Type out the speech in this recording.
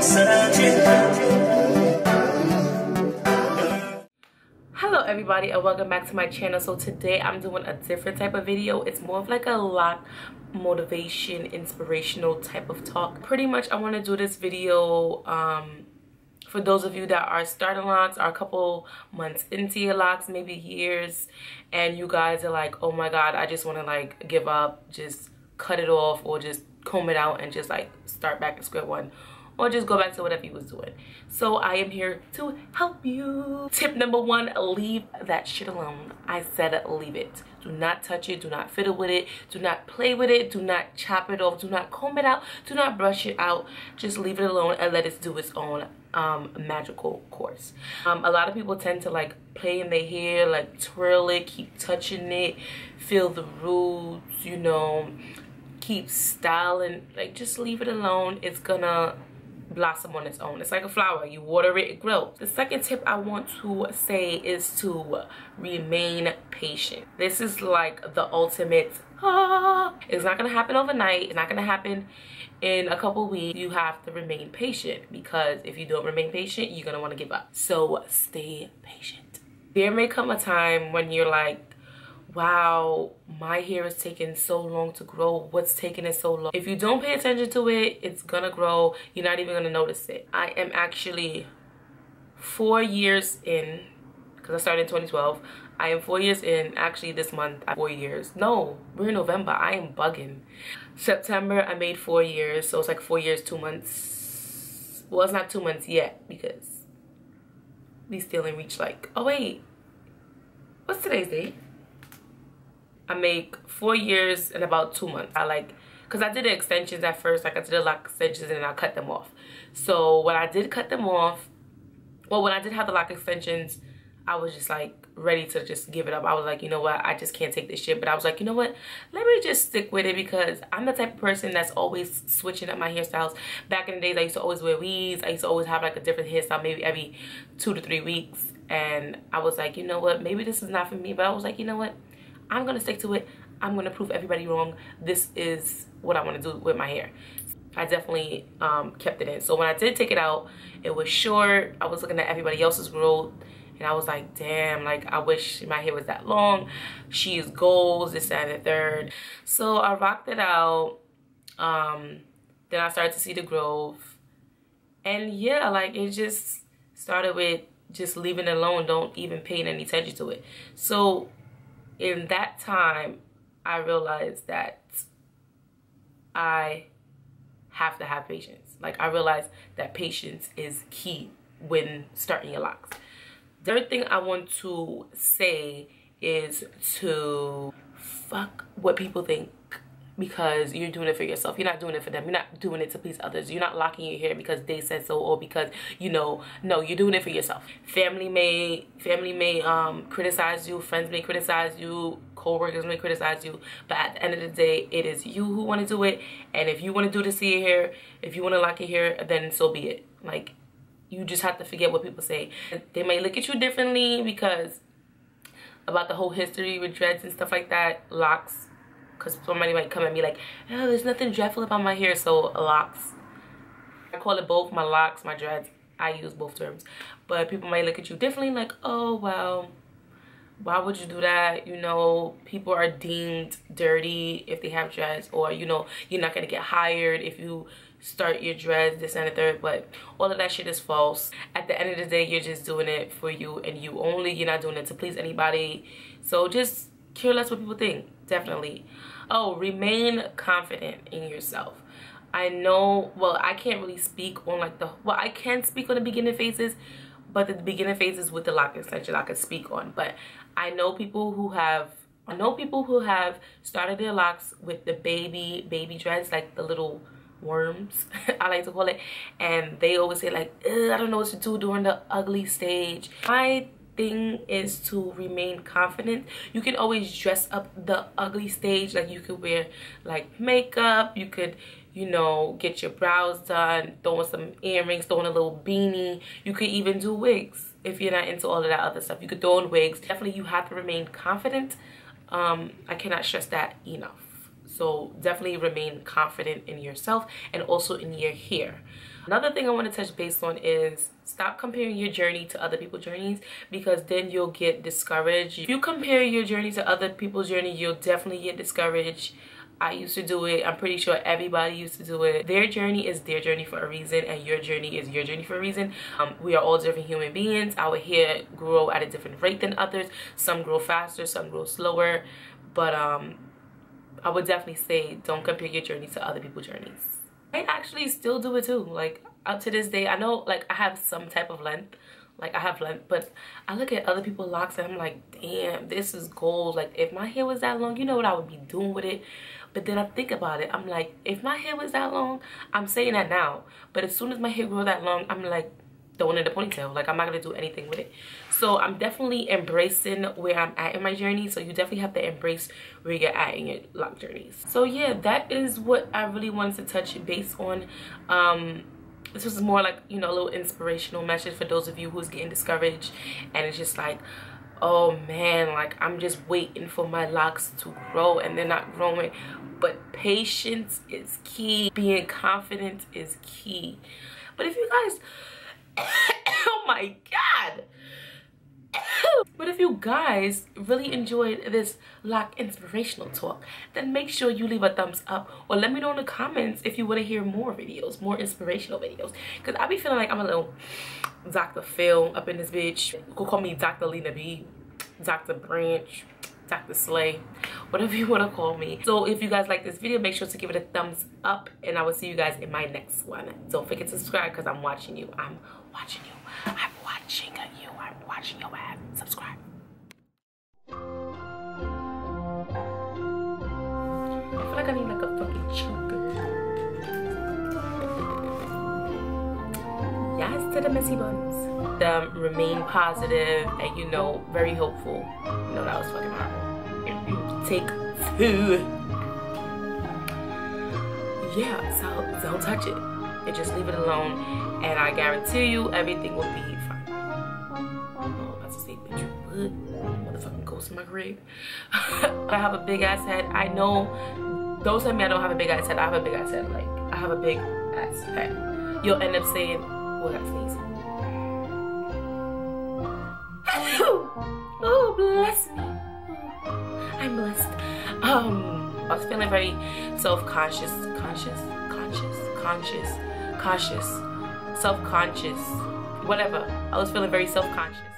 Hello everybody and welcome back to my channel. So today I'm doing a different type of video. It's more of like a lock motivation, inspirational type of talk. Pretty much I want to do this video for those of you that are starting locks, are a couple months into your locks, maybe years, and you guys are like, oh my god, I just want to like give up, just cut it off, or just comb it out and just like start back at square one, or just go back to whatever you was doing. So I am here to help you. Tip number one, leave that shit alone. I said leave it. Do not touch it, do not fiddle with it, do not play with it, do not chop it off, do not comb it out, do not brush it out. Just leave it alone and let it do its own magical course. A lot of people tend to like play in their hair, like twirl it, keep touching it, feel the roots, you know, keep styling. Like, just leave it alone. It's gonna blossom on its own. It's like a flower. You water it, it grows. The second tip I want to say is to remain patient. This is like the ultimate it's not gonna happen overnight. It's not gonna happen in a couple weeks. You have to remain patient, because if you don't remain patient, you're gonna want to give up. So stay patient. There may come a time when you're like, wow, my hair is taking so long to grow. What's taking it so long? If you don't pay attention to it, it's gonna grow. You're not even gonna notice it. I am actually 4 years in, because I started in 2012. I am 4 years in. Actually, this month, 4 years. No, we're in November. I am bugging. September, I made 4 years. So it's like 4 years, 2 months. Well, it's not 2 months yet, because we still ain't reached like, oh wait, what's today's date? I make 4 years and about 2 months. I like, because I did the extensions at first. Like, I did a lock extensions and then I cut them off. So when I did cut them off, well, when I did have the lock extensions, I was just like ready to just give it up. I was like, you know what, I just can't take this shit. But I was like, you know what, let me just stick with it, because I'm the type of person that's always switching up my hairstyles. Back in the days, I used to always wear weaves. I used to always have like a different hairstyle, maybe every 2 to 3 weeks. And I was like, you know what, maybe this is not for me. But I was like, you know what, I'm gonna stick to it. I'm gonna prove everybody wrong. This is what I want to do with my hair. I definitely kept it in. So when I did take it out, it was short. I was looking at everybody else's growth, and I was like, damn, like, I wish my hair was that long. She's goals, this, that, and the third. So I rocked it out. Then I started to see the growth. And yeah, like, it just started with just leaving it alone. Don't even pay any attention to it. So in that time, I realized that I have to have patience. Like, I realized that patience is key when starting your locks. The third thing I want to say is to fuck what people think, because you're doing it for yourself. You're not doing it for them. You're not doing it to please others. You're not locking your hair because they said so, or because, you know, no, you're doing it for yourself. Family may criticize you, friends may criticize you, co-workers may criticize you, but at the end of the day, it is you who want to do it. And if you want to do this to your hair, if you want to lock your hair, then so be it. Like, you just have to forget what people say. They may look at you differently because about the whole history with dreads and stuff like that, locks. Because somebody might come at me like, oh, there's nothing dreadful about my hair. So locks, I call it both, my locks, my dreads. I use both terms. But people might look at you differently, like, oh, well, why would you do that? You know, people are deemed dirty if they have dreads, or, you know, you're not going to get hired if you start your dreads, this and the third. But all of that shit is false. At the end of the day, you're just doing it for you and you only. You're not doing it to please anybody. So just care less what people think. Definitely. Oh, remain confident in yourself. I know, well, I can't really speak on like well, I can speak on the beginning phases, but the beginning phases with the lock extension I could speak on. But I know people who have started their locks with the baby dreads, like the little worms, I like to call it, and they always say like, I don't know what to do during the ugly stage. My thing is to remain confident. You can always dress up the ugly stage. Like, you could wear like makeup, you could, you know, get your brows done, throw in some earrings, throw in a little beanie. You could even do wigs if you're not into all of that other stuff. You could throw in wigs. Definitely, you have to remain confident. I cannot stress that enough. So definitely remain confident in yourself and also in your hair. Another thing I want to touch base on is stop comparing your journey to other people's journeys, because then you'll get discouraged. If you compare your journey to other people's journey, you'll definitely get discouraged. I used to do it. I'm pretty sure everybody used to do it. Their journey is their journey for a reason, and your journey is your journey for a reason. We are all different human beings. Our hair grow at a different rate than others. Some grow faster, some grow slower. But I would definitely say don't compare your journey to other people's journeys. I actually still do it too. Like, up to this day, I know, like, I have some type of length. Like, I have length, but I look at other people's locks and I'm like, damn, this is gold. Like, if my hair was that long, you know what I would be doing with it. But then I think about it. I'm like, if my hair was that long, I'm saying that now. But as soon as my hair grows that long, I'm like, throwing in the ponytail. Like, I'm not gonna do anything with it. So I'm definitely embracing where I'm at in my journey. So you definitely have to embrace where you're at in your lock journeys. So yeah, that is what I really wanted to touch base on. This was more like, you know, a little inspirational message for those of you who's getting discouraged and it's just like, oh man, like, I'm just waiting for my locks to grow and they're not growing. But patience is key. Being confident is key. But if you guys oh my god, but if you guys really enjoyed this lock inspirational talk, then make sure you leave a thumbs up, or let me know in the comments if you want to hear more videos, more inspirational videos, because I be feeling like I'm a little Dr. Phil up in this bitch. You could call me Dr. Lena B, Dr. Branch, Dr. Slay, whatever you want to call me. So if you guys like this video, make sure to give it a thumbs up, and I will see you guys in my next one. Don't forget to subscribe, because I'm watching you. I'm watching you. I'm watching you. I'm watching your ass. Subscribe. I feel like I need like a fucking choker. Yes to the messy buns. Remain positive and, you know, very hopeful. You know, that was fucking hard. Take 2. Yeah, so don't touch it and just leave it alone, and I guarantee you everything will be fine. Oh, I was about to say, bitch, you would motherfucking ghost in my grave. I have a big ass head. I know, don't tell me I don't have a big ass head. I have a big ass head. Like, I have a big ass head. You'll end up saying, oh, I gotta sneeze. Oh, bless me. I'm blessed. I was feeling very self-conscious, self-conscious, whatever. I was feeling very self-conscious.